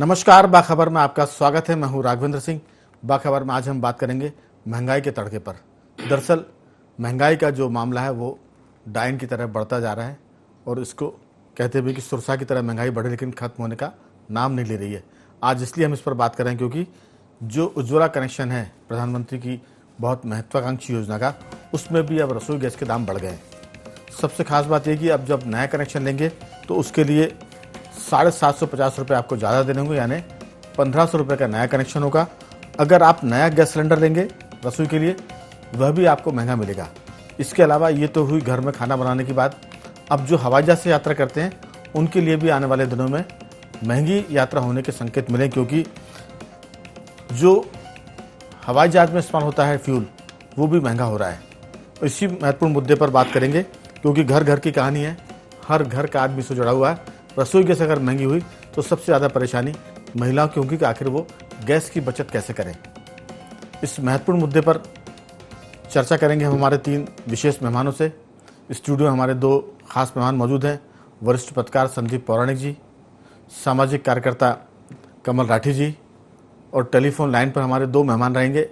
नमस्कार, बाखबर में आपका स्वागत है। मैं हूं राघवेंद्र सिंह। बाखबर में आज हम बात करेंगे महंगाई के तड़के पर। दरअसल महंगाई का जो मामला है वो डायन की तरह बढ़ता जा रहा है और इसको कहते भी कि सुरसा की तरह महंगाई बढ़े लेकिन खत्म होने का नाम नहीं ले रही है। आज इसलिए हम इस पर बात करें क्योंकि जो उज्ज्वला कनेक्शन है प्रधानमंत्री की बहुत महत्वाकांक्षी योजना का, उसमें भी अब रसोई गैस के दाम बढ़ गए हैं। सबसे खास बात यह कि अब जब नया कनेक्शन लेंगे तो उसके लिए 750 रुपये आपको ज़्यादा देने होंगे, यानी 1500 रुपये का नया कनेक्शन होगा। अगर आप नया गैस सिलेंडर लेंगे रसोई के लिए, वह भी आपको महंगा मिलेगा। इसके अलावा ये तो हुई घर में खाना बनाने की बात। अब जो हवाई जहाज़ से यात्रा करते हैं उनके लिए भी आने वाले दिनों में महंगी यात्रा होने के संकेत मिले, क्योंकि जो हवाई जहाज़ में इस्तेमाल होता है फ्यूल वो भी महंगा हो रहा है। इसी महत्वपूर्ण मुद्दे पर बात करेंगे क्योंकि घर घर की कहानी है, हर घर का आदमी से जुड़ा हुआ है। रसोई गैस अगर महंगी हुई तो सबसे ज़्यादा परेशानी महिलाओं की होगी कि आखिर वो गैस की बचत कैसे करें। इस महत्वपूर्ण मुद्दे पर चर्चा करेंगे हम हमारे 3 विशेष मेहमानों से। स्टूडियो में हमारे 2 खास मेहमान मौजूद हैं। वरिष्ठ पत्रकार संदीप पौराणिक जी, सामाजिक कार्यकर्ता कमल राठी जी, और टेलीफोन लाइन पर हमारे 2 मेहमान रहेंगे।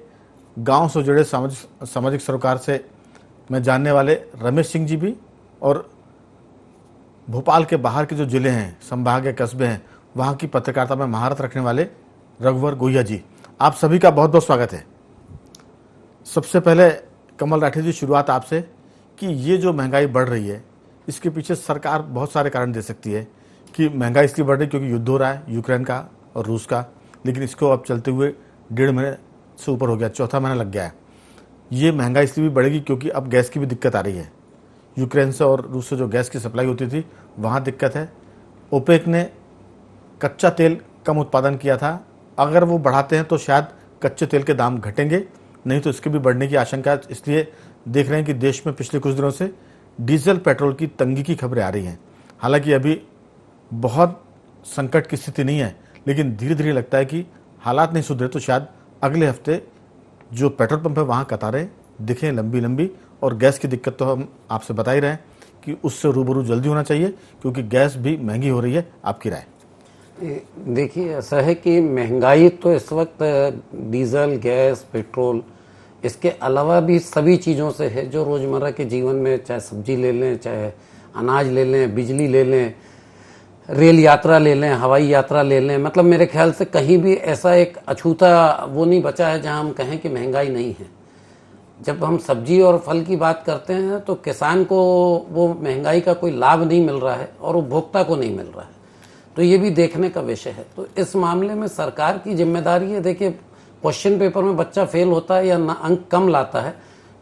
गांव से जुड़े सामाजिक सरोकार से मैं जानने वाले रमेश सिंह जी भी, और भोपाल के बाहर के जो ज़िले हैं, संभाग या कस्बे हैं, वहाँ की पत्रकारिता में महारत रखने वाले रघुवर गोहिया जी। आप सभी का बहुत बहुत स्वागत है। सबसे पहले कमल राठी जी, शुरुआत आपसे कि ये जो महंगाई बढ़ रही है इसके पीछे सरकार बहुत सारे कारण दे सकती है कि महंगाई इसलिए बढ़ रही है क्योंकि युद्ध हो रहा है यूक्रेन का और रूस का, लेकिन इसको अब चलते हुए 1.5 महीने से ऊपर हो गया, चौथा महीना लग गया है। ये महंगाई इसलिए भी बढ़ेगी क्योंकि अब गैस की भी दिक्कत आ रही है। यूक्रेन से और रूस से जो गैस की सप्लाई होती थी वहाँ दिक्कत है। ओपेक ने कच्चा तेल कम उत्पादन किया था, अगर वो बढ़ाते हैं तो शायद कच्चे तेल के दाम घटेंगे, नहीं तो इसके भी बढ़ने की आशंका है। इसलिए देख रहे हैं कि देश में पिछले कुछ दिनों से डीजल पेट्रोल की तंगी की खबरें आ रही हैं। हालांकि अभी बहुत संकट की स्थिति नहीं है, लेकिन धीरे धीरे लगता है कि हालात नहीं सुधरे तो शायद अगले हफ्ते जो पेट्रोल पंप है वहाँ कतारें दिखें लंबी लंबी। और गैस की दिक्कत तो हम आपसे बता ही रहे हैं कि उससे रूबरू जल्दी होना चाहिए क्योंकि गैस भी महंगी हो रही है। आपकी राय? देखिए, ऐसा है कि महंगाई तो इस वक्त डीजल, गैस, पेट्रोल, इसके अलावा भी सभी चीज़ों से है जो रोज़मर्रा के जीवन में, चाहे सब्जी ले लें, चाहे अनाज ले लें, बिजली ले लें, रेल यात्रा ले लें, हवाई यात्रा ले लें। मतलब मेरे ख्याल से कहीं भी ऐसा एक अछूता वो नहीं बचा है जहां हम कहें कि महंगाई नहीं है। जब हम सब्जी और फल की बात करते हैं तो किसान को वो महंगाई का कोई लाभ नहीं मिल रहा है और उपभोक्ता को नहीं मिल रहा है, तो ये भी देखने का विषय है। तो इस मामले में सरकार की जिम्मेदारी है। देखिए, क्वेश्चन पेपर में बच्चा फेल होता है या अंक कम लाता है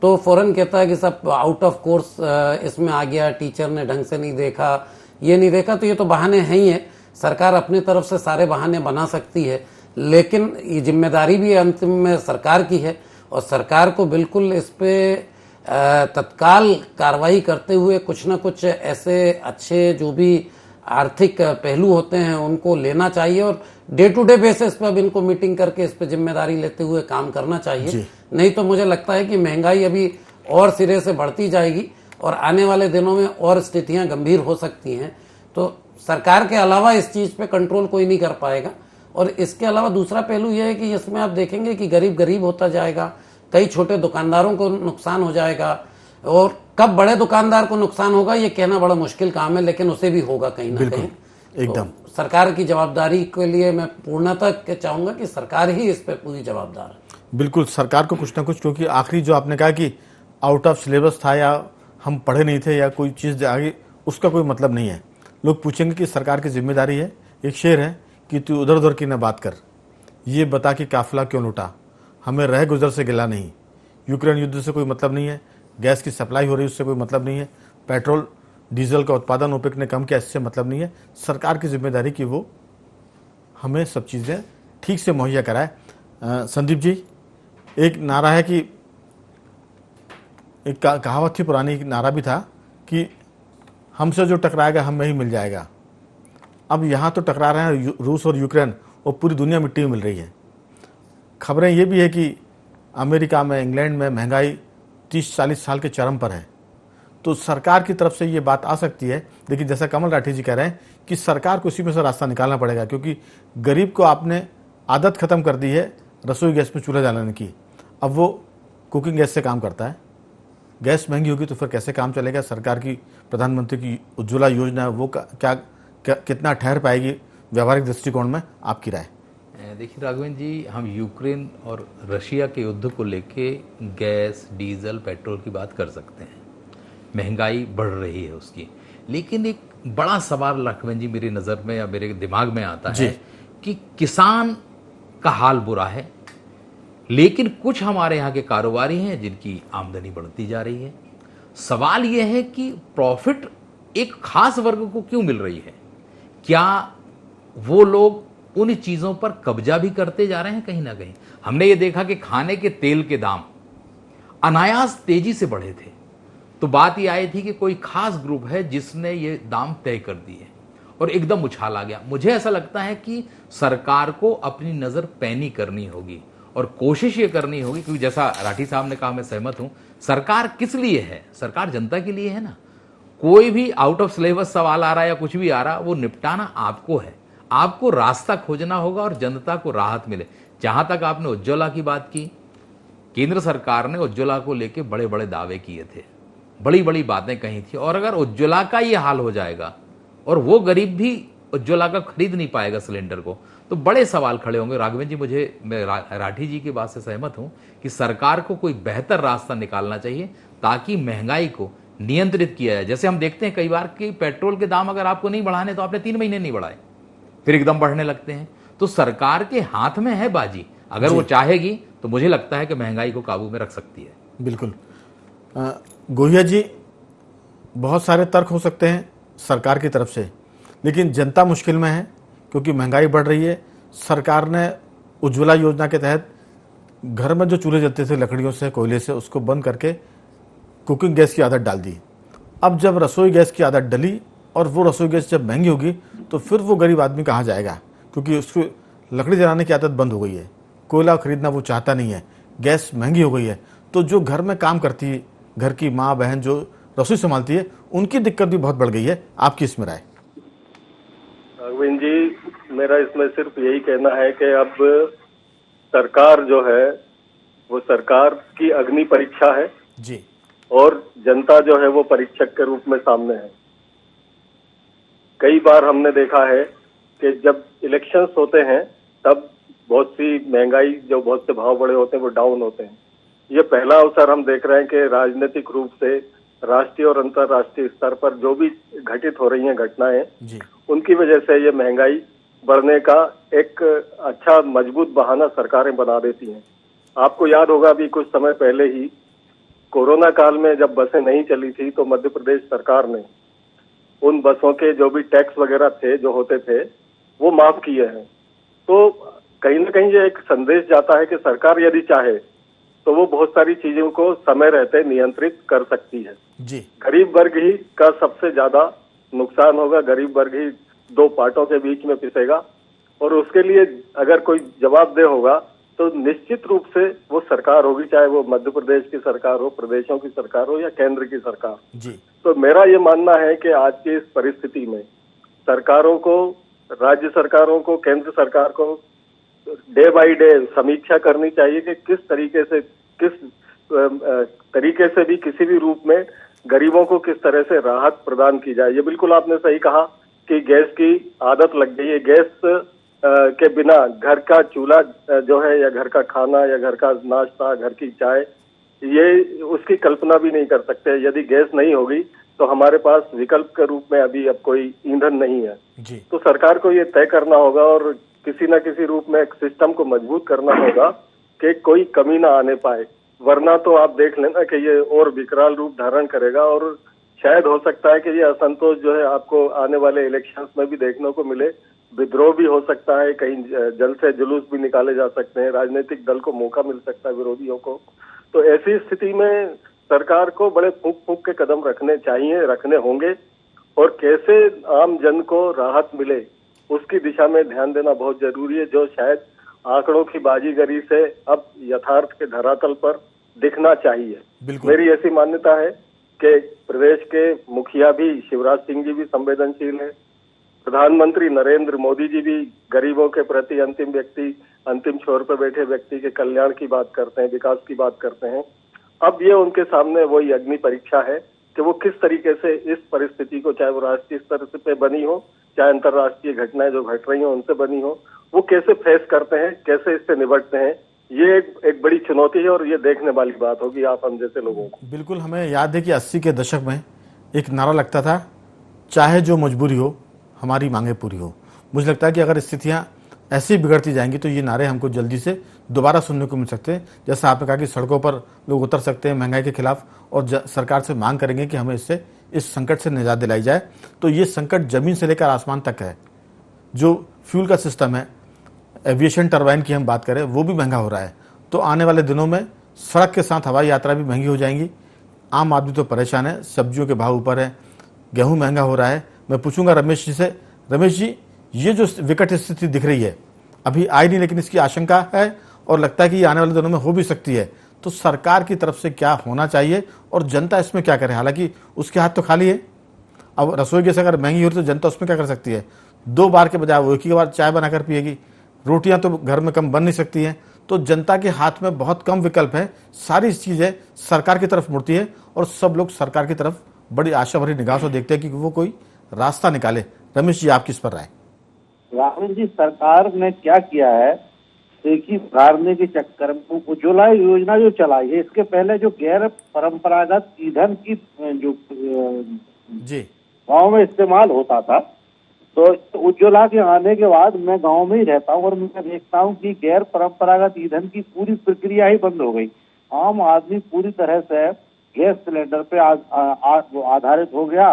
तो फौरन कहता है कि सब आउट ऑफ कोर्स इसमें आ गया, टीचर ने ढंग से नहीं देखा, ये नहीं देखा। तो ये तो बहाने हैं ही है। सरकार अपनी तरफ से सारे बहाने बना सकती है, लेकिन ये जिम्मेदारी भी अंतिम में सरकार की है और सरकार को बिल्कुल इस पे तत्काल कार्रवाई करते हुए कुछ ना कुछ ऐसे अच्छे जो भी आर्थिक पहलू होते हैं उनको लेना चाहिए और डे टू डे बेसिस पर अब इनको मीटिंग करके इस पे जिम्मेदारी लेते हुए काम करना चाहिए। नहीं तो मुझे लगता है कि महंगाई अभी और सिरे से बढ़ती जाएगी और आने वाले दिनों में और स्थितियां गंभीर हो सकती हैं। तो सरकार के अलावा इस चीज पे कंट्रोल कोई नहीं कर पाएगा। और इसके अलावा दूसरा पहलू यह है कि इसमें आप देखेंगे कि गरीब गरीब होता जाएगा, कई छोटे दुकानदारों को नुकसान हो जाएगा और कब बड़े दुकानदार को नुकसान होगा ये कहना बड़ा मुश्किल काम है, लेकिन उसे भी होगा कहीं ना कहीं। एकदम तो सरकार की जवाबदारी के लिए मैं पूर्णतः चाहूंगा कि सरकार ही इस पे पूरी जवाबदार है। बिल्कुल, सरकार को कुछ ना कुछ, क्योंकि आखिरी जो आपने कहा कि आउट ऑफ सिलेबस था या हम पढ़े नहीं थे या कोई चीज़ आगे, उसका कोई मतलब नहीं है। लोग पूछेंगे कि सरकार की जिम्मेदारी है। एक शेर है कि तू उधर उधर की न बात कर, ये बता कि काफिला क्यों लूटा, हमें रह गुजर से गिला नहीं। यूक्रेन युद्ध से कोई मतलब नहीं है, गैस की सप्लाई हो रही है उससे कोई मतलब नहीं है, पेट्रोल डीजल का उत्पादन ओपेक ने कम किया इससे मतलब नहीं है। सरकार की जिम्मेदारी कि वो हमें सब चीज़ें ठीक से मुहैया कराए। संदीप जी, एक नारा है कि एक कहावत थी पुरानी, एक नारा भी था कि हमसे जो टकराएगा हमें ही मिल जाएगा। अब यहाँ तो टकरा रहे हैं रूस और यूक्रेन और पूरी दुनिया मिट्टी में मिल रही है। खबरें ये भी है कि अमेरिका में, इंग्लैंड में महंगाई 30-40 साल के चरम पर है। तो सरकार की तरफ से ये बात आ सकती है। लेकिन जैसा कमल राठी जी कह रहे हैं कि सरकार को इसी में से रास्ता निकालना पड़ेगा, क्योंकि गरीब को आपने आदत खत्म कर दी है रसोई गैस में चूल्हा जलाने की। अब वो कुकिंग गैस से काम करता है। गैस महंगी होगी तो फिर कैसे काम चलेगा? सरकार की प्रधानमंत्री की उज्ज्वला योजना है वो कितना ठहर पाएगी व्यावहारिक दृष्टिकोण में? आपकी राय। देखिए राघवेंद्र जी, हम यूक्रेन और रशिया के युद्ध को लेके गैस, डीजल, पेट्रोल की बात कर सकते हैं, महंगाई बढ़ रही है उसकी। लेकिन एक बड़ा सवाल राघवेंद्र जी मेरी नज़र में या मेरे दिमाग में आता है कि किसान का हाल बुरा है, लेकिन कुछ हमारे यहाँ के कारोबारी हैं जिनकी आमदनी बढ़ती जा रही है। सवाल यह है कि प्रॉफिट एक खास वर्ग को क्यों मिल रही है? क्या वो लोग उन चीज़ों पर कब्जा भी करते जा रहे हैं? कहीं ना कहीं हमने ये देखा कि खाने के तेल के दाम अनायास तेजी से बढ़े थे, तो बात ये आई थी कि कोई खास ग्रुप है जिसने ये दाम तय कर दिए और एकदम उछाल आ गया। मुझे ऐसा लगता है कि सरकार को अपनी नज़र पैनी करनी होगी और कोशिश ये करनी होगी, क्योंकि जैसा राठी साहब ने कहा, मैं सहमत हूं, सरकार किस लिए है? सरकार जनता के लिए है ना। कोई भी आउट ऑफ सिलेबस सवाल आ रहा है या कुछ भी आ रहा, वो निपटाना आपको है। आपको रास्ता खोजना होगा और जनता को राहत मिले। जहां तक आपने उज्ज्वला की बात की, केंद्र सरकार ने उज्ज्वला को लेके बड़े बड़े दावे किए थे, बड़ी बड़ी बातें कही थी, और अगर उज्ज्वला का ये हाल हो जाएगा और वो गरीब भी उज्ज्वला का खरीद नहीं पाएगा सिलेंडर को, तो बड़े सवाल खड़े होंगे। राघवेंद्र जी, मैं राठी जी की बात से सहमत हूं कि सरकार को कोई बेहतर रास्ता निकालना चाहिए ताकि महंगाई को नियंत्रित किया जाए। जैसे हम देखते हैं कई बार कि पेट्रोल के दाम अगर आपको नहीं बढ़ाने तो आपने 3 महीने नहीं बढ़ाए, फिर एकदम बढ़ने लगते हैं। तो सरकार के हाथ में है बाजी, अगर वो चाहेगी तो मुझे लगता है कि महंगाई को काबू में रख सकती है। बिल्कुल। गोहिया जी, बहुत सारे तर्क हो सकते हैं सरकार की तरफ से, लेकिन जनता मुश्किल में है क्योंकि महंगाई बढ़ रही है। सरकार ने उज्ज्वला योजना के तहत घर में जो चूल्हे जलते थे लकड़ियों से, कोयले से, उसको बंद करके कुकिंग गैस की आदत डाल दी। अब जब रसोई गैस की आदत डली और वो रसोई गैस जब महंगी होगी तो फिर वो गरीब आदमी कहाँ जाएगा? क्योंकि उसको लकड़ी जलाने की आदत बंद हो गई है, कोयला खरीदना वो चाहता नहीं है, गैस महंगी हो गई है। तो जो घर में काम करती है, घर की माँ बहन जो रसोई संभालती है, उनकी दिक्कत भी बहुत बढ़ गई है। आपकी इसमें राय? अरविंद जी, मेरा इसमें सिर्फ यही कहना है कि अब सरकार जो है वो सरकार की अग्नि परीक्षा है जी, और जनता जो है वो परीक्षक के रूप में सामने है। कई बार हमने देखा है कि जब इलेक्शंस होते हैं तब बहुत सी महंगाई, जो बहुत से भाव बड़े होते हैं वो डाउन होते हैं। ये पहला अवसर हम देख रहे हैं कि राजनीतिक रूप से राष्ट्रीय और अंतर्राष्ट्रीय स्तर पर जो भी घटित हो रही हैं घटनाएं, उनकी वजह से ये महंगाई बढ़ने का एक अच्छा मजबूत बहाना सरकारें बना देती हैं। आपको याद होगा अभी कुछ समय पहले ही कोरोना काल में जब बसें नहीं चली थी तो मध्य प्रदेश सरकार ने उन बसों के जो भी टैक्स वगैरह थे जो होते थे वो माफ किए हैं। तो कहीं ना कहीं ये एक संदेश जाता है कि सरकार यदि चाहे तो वो बहुत सारी चीजों को समय रहते नियंत्रित कर सकती है जी। गरीब वर्ग ही का सबसे ज्यादा नुकसान होगा, गरीब वर्ग ही दो पार्टों के बीच में पिसेगा, और उसके लिए अगर कोई जवाबदेह होगा तो निश्चित रूप से वो सरकार होगी, चाहे वो मध्य प्रदेश की सरकार हो, प्रदेशों की सरकार हो या केंद्र की सरकार जी। तो मेरा ये मानना है कि आज की इस परिस्थिति में सरकारों को, राज्य सरकारों को, केंद्र सरकार को डे बाय डे समीक्षा करनी चाहिए कि किस तरीके से भी किसी भी रूप में गरीबों को किस तरह से राहत प्रदान की जाए। ये बिल्कुल आपने सही कहा कि गैस की आदत लग गई है। गैस के बिना घर का चूल्हा जो है या घर का खाना या घर का नाश्ता, घर की चाय, ये उसकी कल्पना भी नहीं कर सकते। यदि गैस नहीं होगी तो हमारे पास विकल्प के रूप में अभी अब कोई ईंधन नहीं है जी। तो सरकार को ये तय करना होगा और किसी न किसी रूप में एक सिस्टम को मजबूत करना होगा कि कोई कमी ना आने पाए, वरना तो आप देख लेना कि ये और विकराल रूप धारण करेगा और शायद हो सकता है कि ये असंतोष जो है आपको आने वाले इलेक्शंस में भी देखने को मिले। विद्रोह भी हो सकता है, कहीं जल से जुलूस भी निकाले जा सकते हैं, राजनीतिक दल को मौका मिल सकता है विरोधियों को। तो ऐसी स्थिति में सरकार को बड़े फूंक फूंक के कदम रखने चाहिए, रखने होंगे, और कैसे आम जन को राहत मिले उसकी दिशा में ध्यान देना बहुत जरूरी है, जो शायद आंकड़ों की बाजीगरी से अब यथार्थ के धरातल पर दिखना चाहिए। मेरी ऐसी मान्यता है कि प्रदेश के मुखिया भी शिवराज सिंह जी भी संवेदनशील है, प्रधानमंत्री नरेंद्र मोदी जी भी गरीबों के प्रति अंतिम छोर पर बैठे व्यक्ति के कल्याण की बात करते हैं, विकास की बात करते हैं। अब ये उनके सामने वही अग्नि परीक्षा है कि वो किस तरीके से इस परिस्थिति को, चाहे वो राष्ट्रीय स्तर पे बनी हो, चाहे अंतर्राष्ट्रीय घटनाएं जो घट रही हो उनसे बनी हो, वो कैसे फेस करते हैं, कैसे इससे निपटते हैं। ये एक बड़ी चुनौती है और ये देखने वाली बात होगी आप हम जैसे लोगों को। बिल्कुल, हमें याद है कि 80 के दशक में एक नारा लगता था, चाहे जो मजबूरी हो हमारी मांगे पूरी हो। मुझे लगता है कि अगर स्थितियां ऐसी बिगड़ती जाएंगी तो ये नारे हमको जल्दी से दोबारा सुनने को मिल सकते हैं। जैसा आपने कहा कि सड़कों पर लोग उतर सकते हैं महंगाई के खिलाफ और सरकार से मांग करेंगे कि हमें इस संकट से निजात दिलाई जाए। तो ये संकट जमीन से लेकर आसमान तक है। जो फ्यूल का सिस्टम है, एविएशन टरबाइन की हम बात करें, वो भी महंगा हो रहा है। तो आने वाले दिनों में सड़क के साथ हवाई यात्रा भी महंगी हो जाएंगी। आम आदमी तो परेशान है, सब्जियों के भाव ऊपर है, गेहूं महंगा हो रहा है। मैं पूछूंगा रमेश जी से, रमेश जी, ये जो विकट स्थिति दिख रही है अभी आई नहीं, लेकिन इसकी आशंका है और लगता है कि ये आने वाले दिनों में हो भी सकती है, तो सरकार की तरफ से क्या होना चाहिए और जनता इसमें क्या करे? हालांकि उसके हाथ तो खाली है। अब रसोई गैस अगर महंगी हो रही तो जनता उसमें क्या कर सकती है? 2 बार के बजाय वो एक ही बार चाय बनाकर पिएगी। रोटियां तो घर में कम बन नहीं सकती हैं। तो जनता के हाथ में बहुत कम विकल्प है। सारी चीजें सरकार की तरफ मुड़ती है और सब लोग सरकार की तरफ बड़ी आशा भरी निगाह से देखते हैं कि वो कोई रास्ता निकाले। रमेश जी, आप किस पर राय? राहुल जी, सरकार ने क्या किया है, देखिए, भरने के चक्कर में उज्ज्वला योजना जो चलाई है, इसके पहले जो गैर परंपरागत ईंधन की जो जी गांव में इस्तेमाल होता था, तो उज्ज्वला के आने के बाद मैं गांव में ही रहता हूं और मैं देखता हूं कि गैर परंपरागत ईंधन की पूरी प्रक्रिया ही बंद हो गई। आम आदमी पूरी तरह से गैस सिलेंडर पे आधारित हो गया।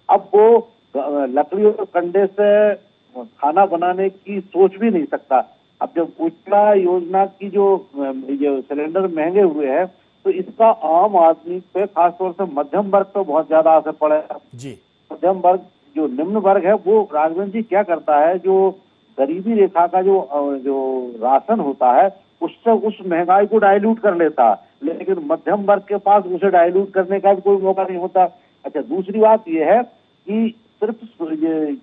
अब वो लकड़ी और कंडे से खाना बनाने की सोच भी नहीं सकता। अब जब उज्ज्वला योजना की जो सिलेंडर महंगे हुए हैं, तो इसका आम आदमी पे, खासतौर से मध्यम वर्ग पे बहुत ज्यादा असर पड़ेगा जी। मध्यम वर्ग, जो निम्न वर्ग है, वो राघवेंद्र जी क्या करता है, जो गरीबी रेखा का जो राशन होता है उससे उस महंगाई को डाइल्यूट कर लेता है, लेकिन मध्यम वर्ग के पास उसे डाइल्यूट करने का भी कोई मौका नहीं होता। अच्छा, दूसरी बात यह है कि सिर्फ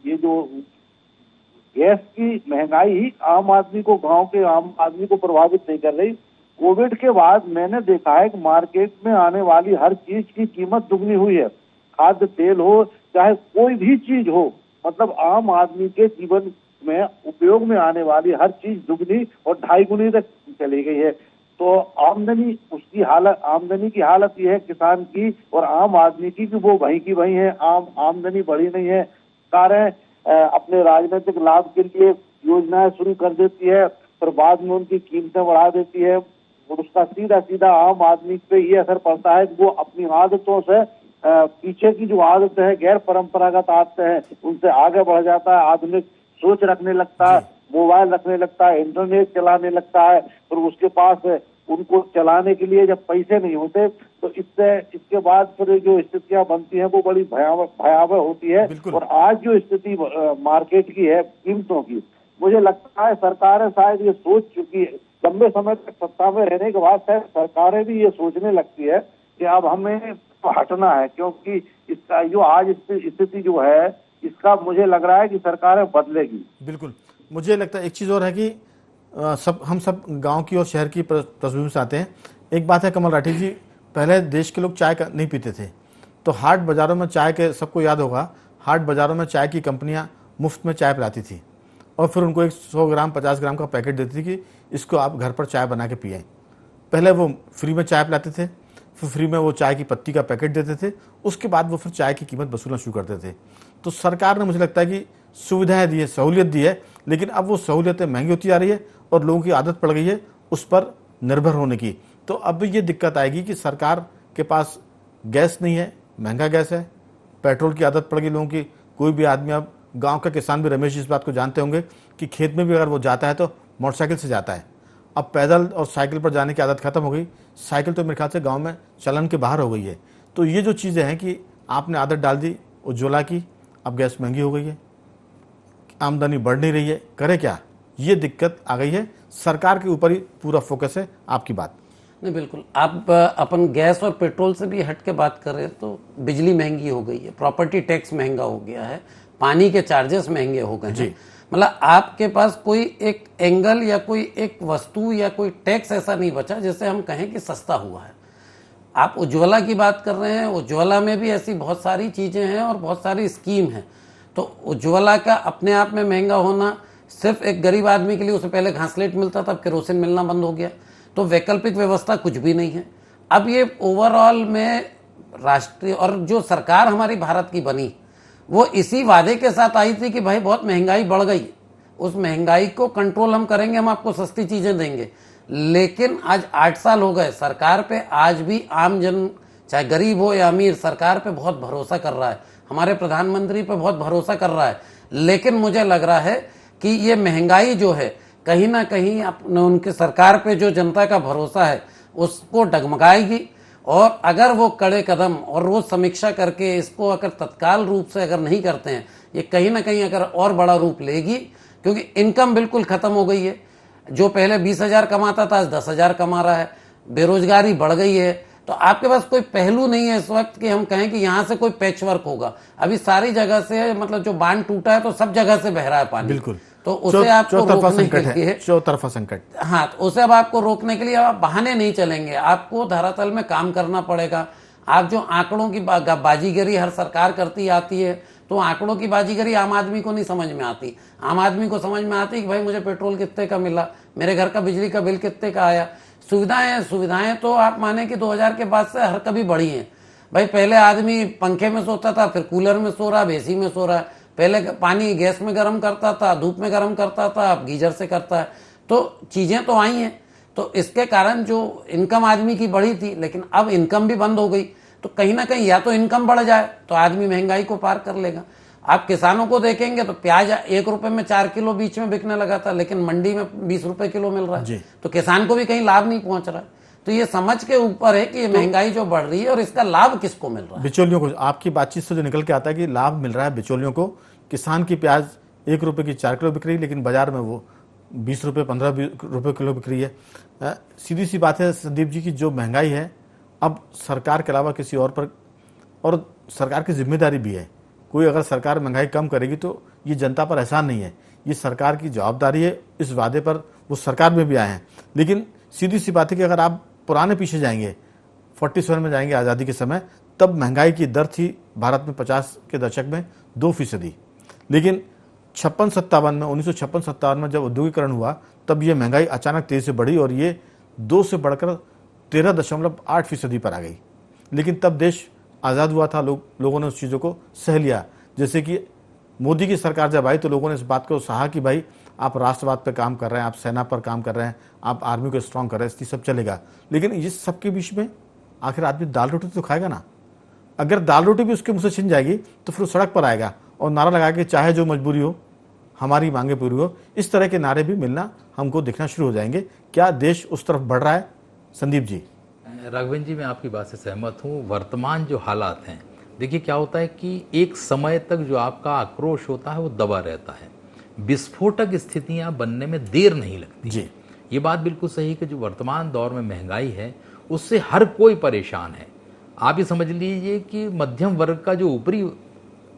ये जो गैस की महंगाई ही आम आदमी को, गांव के आम आदमी को प्रभावित नहीं कर रही। कोविड के बाद मैंने देखा है कि मार्केट में आने वाली हर चीज की कीमत दुगनी हुई है। खाद्य तेल हो, चाहे कोई भी चीज हो, मतलब आम आदमी के जीवन में उपयोग में आने वाली हर चीज दुगनी और 2.5 गुनी तक चली गई है। तो आमदनी की हालत यह है किसान की और आम आदमी की कि वो वहीं की वहीं है, आमदनी बढ़ी नहीं है। सरकारें अपने राजनीतिक लाभ के लिए योजनाएं शुरू कर देती है, पर बाद में उनकी कीमतें बढ़ा देती है और उसका सीधा आम आदमी पे ये असर पड़ता है कि वो अपनी आदतों से, पीछे की जो आदतें हैं, गैर परंपरागत आदतें हैं, उनसे आगे बढ़ जाता है। आधुनिक सोच रखने लगता है, मोबाइल रखने लगता है, इंटरनेट चलाने लगता है, और उसके पास उनको चलाने के लिए जब पैसे नहीं होते तो इसके बाद फिर जो स्थितियां बनती हैं वो बड़ी भयावह होती है। और आज जो स्थिति मार्केट की है कीमतों की, मुझे लगता है सरकारें शायद ये सोच चुकी है, लंबे समय तक सत्ता में रहने के बाद शायद सरकारें भी ये सोचने लगती है कि अब हमें हटना है, क्योंकि इसका जो आज स्थिति जो है, इसका मुझे लग रहा है कि सरकारें बदलेगी। बिल्कुल, मुझे लगता है एक चीज और है कि हम सब गांव की और शहर की पृष्ठभूमि से आते हैं। एक बात है कमल राठी जी, पहले देश के लोग चाय नहीं पीते थे, तो हाट बाजारों में चाय के, सबको याद होगा, हाट बाजारों में चाय की कंपनियां मुफ्त में चाय पिलाती थी और फिर उनको एक 100 ग्राम 50 ग्राम का पैकेट देती थी कि इसको आप घर पर चाय बना के पिएं। पहले वो फ्री में चाय पिलाते थे, फिर फ्री में वो चाय की पत्ती का पैकेट देते थे, उसके बाद वो फिर चाय की कीमत वसूलना शुरू करते थे। तो सरकार ने मुझे लगता है कि सुविधाएं दी है, सहूलियत दी है, लेकिन अब वो सहूलियतें महंगी होती जा रही है और लोगों की आदत पड़ गई है उस पर निर्भर होने की। तो अब ये दिक्कत आएगी कि सरकार के पास गैस नहीं है, महंगा गैस है, पेट्रोल की आदत पड़ गई लोगों की। कोई भी आदमी, अब गांव का किसान भी, रमेश जी इस बात को जानते होंगे कि खेत में भी अगर वो जाता है तो मोटरसाइकिल से जाता है। अब पैदल और साइकिल पर जाने की आदत खत्म हो गई, साइकिल तो मेरे ख्याल से गाँव में चलन के बाहर हो गई है। तो ये जो चीज़ें हैं कि आपने आदत डाल दी उज्ज्वला की, अब गैस महंगी हो गई है, आमदनी बढ़ नहीं रही है, करे क्या? ये दिक्कत आ गई है। सरकार के ऊपर ही पूरा फोकस है। आपकी बात? नहीं, बिल्कुल। आप अपन गैस और पेट्रोल से भी हट के बात कर रहे हैं तो बिजली महंगी हो गई है, प्रॉपर्टी टैक्स महंगा हो गया है, पानी के चार्जेस महंगे हो गए हैं। मतलब आपके पास कोई एक एंगल या कोई एक वस्तु या कोई टैक्स ऐसा नहीं बचा जिससे हम कहें कि सस्ता हुआ है। आप उज्ज्वला की बात कर रहे हैं, उज्ज्वला में भी ऐसी बहुत सारी चीजें हैं और बहुत सारी स्कीम है। तो उज्ज्वला का अपने आप में महंगा होना सिर्फ एक गरीब आदमी के लिए, उससे पहले घासलेट मिलता था, केरोसिन मिलना बंद हो गया, तो वैकल्पिक व्यवस्था कुछ भी नहीं है। अब ये ओवरऑल में राष्ट्रीय और जो सरकार हमारी भारत की बनी वो इसी वादे के साथ आई थी कि भाई बहुत महंगाई बढ़ गई, उस महंगाई को कंट्रोल हम करेंगे, हम आपको सस्ती चीजें देंगे। लेकिन आज 8 साल हो गए, सरकार पे आज भी आम जन चाहे गरीब हो या अमीर सरकार पे बहुत भरोसा कर रहा है, हमारे प्रधानमंत्री पे बहुत भरोसा कर रहा है। लेकिन मुझे लग रहा है कि ये महंगाई जो है कहीं ना कहीं अपने उनके सरकार पे जो जनता का भरोसा है उसको डगमगाएगी। और अगर वो कड़े कदम और रोज समीक्षा करके इसको अगर तत्काल रूप से अगर नहीं करते हैं, ये कहीं ना कहीं अगर और बड़ा रूप लेगी, क्योंकि इनकम बिल्कुल खत्म हो गई है। जो पहले 20,000 कमाता था आज 10,000 कमा रहा है, बेरोजगारी बढ़ गई है। तो आपके पास कोई पहलू नहीं है इस वक्त कि हम कहें कि यहाँ से कोई पैच वर्क होगा। अभी सारी जगह से, मतलब जो बांध टूटा है तो सब जगह से बह रहा है पानी। बिल्कुल, तो उसे आपको रोकने के लिए, चौतरफा संकट, हाँ, तो उसे अब आपको रोकने के लिए आप बहाने नहीं चलेंगे, आपको धरातल में काम करना पड़ेगा। आप जो आंकड़ों की बाजीगरी हर सरकार करती आती है, तो आंकड़ों की बाजीगरी आम आदमी को नहीं समझ में आती। आम आदमी को समझ में आती है कि भाई मुझे पेट्रोल कितने का मिला, मेरे घर का बिजली का बिल कितने का आया। सुविधाएं तो आप माने कि 2000 के बाद से हर कभी बढ़ी हैं। भाई पहले आदमी पंखे में सोता था, फिर कूलर में सो रहा, अब एसी में सो रहा है। पहले पानी गैस में गर्म करता था, धूप में गर्म करता था, अब गीजर से करता है। तो चीजें तो आई हैं, तो इसके कारण जो इनकम आदमी की बढ़ी थी, लेकिन अब इनकम भी बंद हो गई। तो कहीं ना कहीं या तो इनकम बढ़ जाए तो आदमी महंगाई को पार कर लेगा। आप किसानों को देखेंगे तो प्याज 1 रुपए में 4 किलो बीच में बिकने लगा था, लेकिन मंडी में 20 रुपए किलो मिल रहा है। तो किसान को भी कहीं लाभ नहीं पहुंच रहा है। तो ये समझ के ऊपर है कि ये महंगाई जो बढ़ रही है और इसका लाभ किसको मिल रहा है। बिचौलियों को। आपकी बातचीत से जो निकल के आता है कि लाभ मिल रहा है बिचौलियों को। किसान की प्याज 1 रुपए की 4 किलो बिक रही है, लेकिन बाजार में वो 20 रुपए 15 रुपए किलो बिक रही है। सीधी सी बात है संदीप जी की, जो महंगाई है अब सरकार के अलावा किसी और पर, और सरकार की जिम्मेदारी भी है। कोई अगर सरकार महंगाई कम करेगी तो ये जनता पर एहसान नहीं है, ये सरकार की जवाबदारी है। इस वादे पर वो सरकार में भी आए हैं। लेकिन सीधी सी बात है कि अगर आप पुराने पीछे जाएंगे, 47 में जाएंगे आज़ादी के समय, तब महंगाई की दर थी भारत में 50 के दशक में 2%। लेकिन 56-57 में, 1956-57 में जब औद्योगिकरण हुआ तब ये महंगाई अचानक तेजी से बढ़ी और ये 2 से बढ़कर 13.8% पर आ गई। लेकिन तब देश आज़ाद हुआ था, लोगों ने उस चीज़ों को सह लिया। जैसे कि मोदी की सरकार जब आई तो लोगों ने इस बात को सहा कि भाई आप राष्ट्रवाद पर काम कर रहे हैं, आप सेना पर काम कर रहे हैं, आप आर्मी को स्ट्रांग कर रहे हैं, इसलिए सब चलेगा। लेकिन इस सब के बीच में आखिर आदमी दाल रोटी तो खाएगा ना। अगर दाल रोटी भी उसके मुँह से छिन जाएगी तो फिर वो सड़क पर आएगा और नारा लगाया कि चाहे जो मजबूरी हो हमारी मांगे पूरी हो। इस तरह के नारे भी मिलना हमको दिखना शुरू हो जाएंगे। क्या देश उस तरफ बढ़ रहा है संदीप जी? राघवेंद्र जी, मैं आपकी बात से सहमत हूँ। वर्तमान जो हालात हैं, देखिए क्या होता है कि एक समय तक जो आपका आक्रोश होता है वो दबा रहता है, विस्फोटक स्थितियां बनने में देर नहीं लगती जी। ये बात बिल्कुल सही कि जो वर्तमान दौर में महंगाई है उससे हर कोई परेशान है। आप ये समझ लीजिए कि मध्यम वर्ग का जो ऊपरी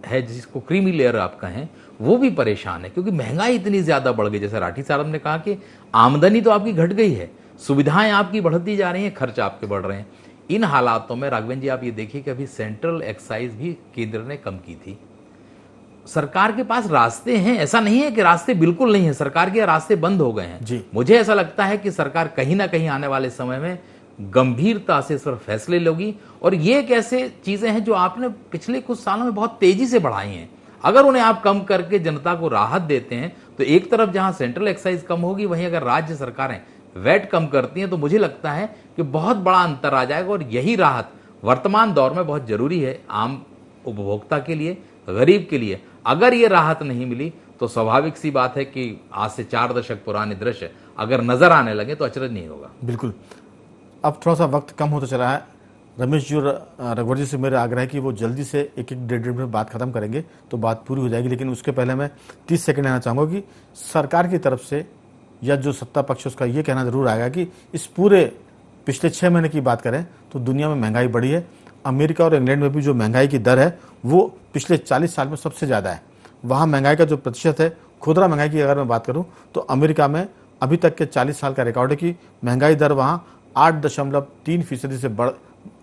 है, जिसको क्रीमी लेयर आप कहें, वो भी परेशान है, क्योंकि महंगाई इतनी ज्यादा बढ़ गई। जैसे राठी साहब ने कहा कि आमदनी तो आपकी घट गई है, सुविधाएं आपकी बढ़ती जा रही हैं, खर्च आपके बढ़ रहे हैं। इन हालातों में राघवेंद्र जी आप ये देखिए कि अभी सेंट्रल एक्साइज भी केंद्र ने कम की थी। सरकार के पास रास्ते हैं, ऐसा नहीं है कि रास्ते बिल्कुल नहीं है, सरकार के रास्ते बंद हो गए हैं। मुझे ऐसा लगता है कि सरकार कहीं ना कहीं आने वाले समय में गंभीरता से इस पर फैसले लेगी। और ये एक ऐसे चीजें हैं जो आपने पिछले कुछ सालों में बहुत तेजी से बढ़ाई हैं। अगर उन्हें आप कम करके जनता को राहत देते हैं तो एक तरफ जहां सेंट्रल एक्साइज कम होगी, वहीं अगर राज्य सरकारें वैट कम करती हैं तो मुझे लगता है कि बहुत बड़ा अंतर आ जाएगा। और यही राहत वर्तमान दौर में बहुत जरूरी है आम उपभोक्ता के लिए, गरीब के लिए। अगर ये राहत नहीं मिली तो स्वाभाविक सी बात है कि आज से 4 दशक पुराने दृश्य अगर नजर आने लगे तो अचरज नहीं होगा। बिल्कुल। अब थोड़ा सा वक्त कम होता चला है। रमेश जी और रघुवर जी से मेरा आग्रह है कि वो जल्दी से 1-1 डेढ़ में बात खत्म करेंगे तो बात पूरी हो जाएगी। लेकिन उसके पहले मैं 30 सेकंड लेना चाहूँगा कि सरकार की तरफ से या जो सत्ता पक्ष उसका ये कहना जरूर आएगा कि इस पूरे पिछले 6 महीने की बात करें तो दुनिया में महंगाई बढ़ी है। अमेरिका और इंग्लैंड में भी जो महंगाई की दर है वो पिछले 40 साल में सबसे ज़्यादा है। वहाँ महंगाई का जो प्रतिशत है, खुदरा महंगाई की अगर मैं बात करूँ तो अमेरिका में अभी तक के 40 साल का रिकॉर्ड है कि महंगाई दर वहाँ 8.3% से बढ़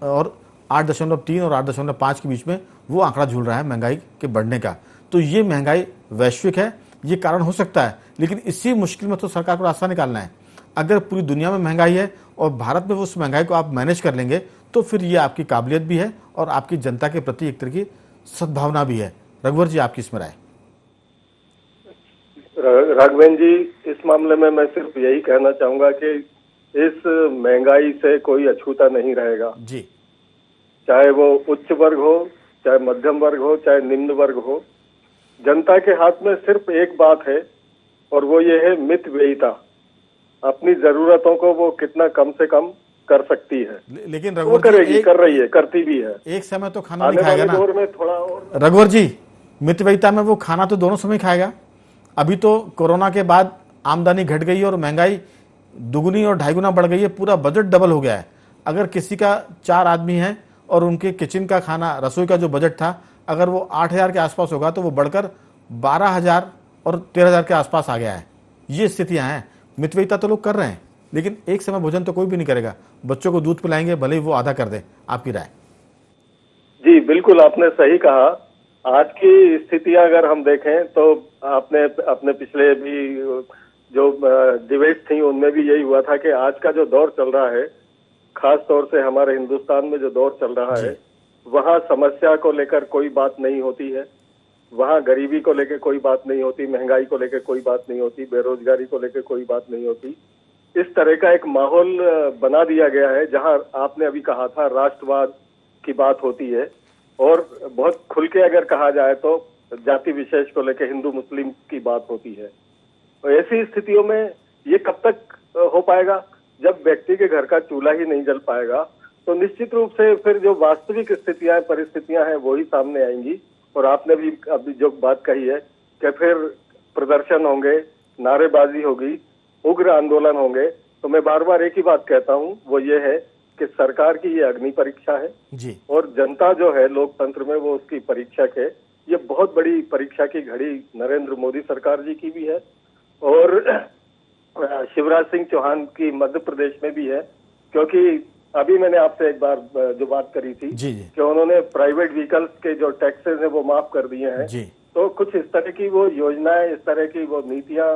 और 8.3 और 8.5 के बीच में वो आंकड़ा झूल रहा है महंगाई के बढ़ने का। तो ये महंगाई वैश्विक है, ये कारण हो सकता है, लेकिन इसी मुश्किल में तो सरकार को रास्ता निकालना है। अगर पूरी दुनिया में महंगाई है और भारत में उस महंगाई को आप मैनेज कर लेंगे तो फिर ये आपकी काबिलियत भी है और आपकी जनता के प्रति एक तरह की सद्भावना भी है। रघुवर जी, आपकी इसमें राय? राघवेंद्र जी, इस मामले में मैं सिर्फ यही कहना चाहूंगा कि इस महंगाई से कोई अछूता नहीं रहेगा जी। चाहे वो उच्च वर्ग हो, चाहे मध्यम वर्ग हो, चाहे निम्न वर्ग हो। जनता के हाथ में सिर्फ एक बात है और वो ये है मितव्ययिता। अपनी जरूरतों को वो कितना कम से कम कर सकती है, लेकिन वो रघुवर करेगी, जी कर रही है, करती भी है। एक समय तो खाना नहीं आने खाएगा वाले ना दौर में थोड़ा और। रघुवर जी, मितव्ययिता में वो खाना तो दोनों समय खाएगा। अभी तो कोरोना के बाद आमदनी घट गई और महंगाई दुगुनी और ढाई गुना बढ़ गई है, पूरा बजट डबल हो गया है। अगर किसी का 4 आदमी हैं और उनके किचन का खाना, रसोई का जो बजट था, अगर वो 8,000 के आसपास होगा तो वो बढ़कर 12,000 और 13,000 के आसपास आ गया है। ये स्थितियां हैं। मितव्ययिता तो लोग कर रहे हैं, लेकिन एक समय भोजन तो कोई भी नहीं करेगा। बच्चों को दूध पिलाएंगे, भले ही वो आधा कर दें। आपकी राय? जी बिल्कुल, आपने सही कहा। आज की स्थितियां अगर हम देखें तो आपने अपने पिछले भी जो डिबेट थी उनमें भी यही हुआ था कि आज का जो दौर चल रहा है, खास तौर से हमारे हिंदुस्तान में जो दौर चल रहा है, वहाँ समस्या को लेकर कोई बात नहीं होती है, वहाँ गरीबी को लेकर कोई बात नहीं होती, महंगाई को लेकर कोई बात नहीं होती, बेरोजगारी को लेकर कोई बात नहीं होती। इस तरह का एक माहौल बना दिया गया है जहाँ आपने अभी कहा था राष्ट्रवाद की बात होती है और बहुत खुल के अगर कहा जाए तो जाति विशेष को लेकर हिंदू मुस्लिम की बात होती है। तो ऐसी स्थितियों में ये कब तक हो पाएगा? जब व्यक्ति के घर का चूल्हा ही नहीं जल पाएगा तो निश्चित रूप से फिर जो वास्तविक स्थितियां, परिस्थितियां हैं वो ही सामने आएंगी। और आपने भी अभी जो बात कही है कि फिर प्रदर्शन होंगे, नारेबाजी होगी, उग्र आंदोलन होंगे। तो मैं बार बार एक ही बात कहता हूँ, वो ये है कि सरकार की ये अग्नि परीक्षा है जी। और जनता जो है लोकतंत्र में वो उसकी परीक्षक है। ये बहुत बड़ी परीक्षा की घड़ी नरेंद्र मोदी सरकार जी की भी है और शिवराज सिंह चौहान की मध्य प्रदेश में भी है, क्योंकि अभी मैंने आपसे एक बार जो बात करी थी जी। कि उन्होंने प्राइवेट व्हीकल्स के जो टैक्सेस है वो माफ कर दिए हैं जी। तो कुछ इस तरह की वो योजनाएं, इस तरह की वो नीतियां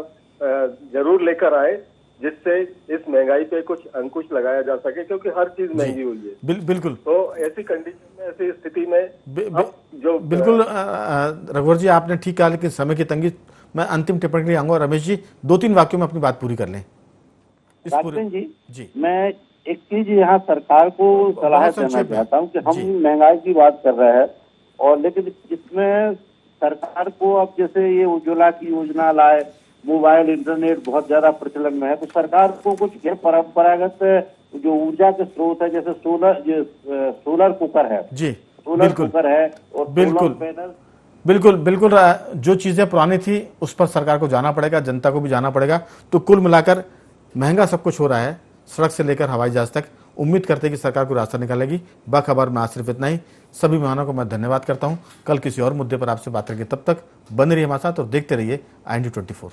जरूर लेकर आए जिससे इस महंगाई पे कुछ अंकुश लगाया जा सके, क्योंकि हर चीज महंगी हुई है। बिल्कुल। तो ऐसी कंडीशन में, ऐसी स्थिति में जो बिल्कुल रघुवर जी, आपने ठीक कहा, लेकिन समय की तंगी। मैं अंतिम टिप्पणी के लिए आऊंगा। रमेश जी, 2-3 वाक्यों में अपनी बात पूरी कर लें। जी, मैं एक चीज यहाँ सरकार को सलाह देना चाहता हूँ कि हम महंगाई की बात कर रहे हैं और लेकिन इसमें सरकार को अब जैसे ये उज्ज्वला की योजना लाए, मोबाइल इंटरनेट बहुत ज्यादा प्रचलन में है, तो सरकार को कुछ परंपरागत जो ऊर्जा के स्रोत है, जैसे सोलर कुकर है जी, सोलर कुकर है और बिल्कुल पैनल, बिल्कुल जो चीजें पुरानी थी उस पर सरकार को जाना पड़ेगा, जनता को भी जाना पड़ेगा। तो कुल मिलाकर महंगा सब कुछ हो रहा है, सड़क से लेकर हवाई जहाज तक। उम्मीद करते हैं कि सरकार को रास्ता निकालेगी। बाखबर में आज सिर्फ इतना ही। सभी मेहमानों को मैं धन्यवाद करता हूं। कल किसी और मुद्दे पर आपसे बात करेंगे, तब तक बने रहिए हमारे साथ और देखते रहिए IND24।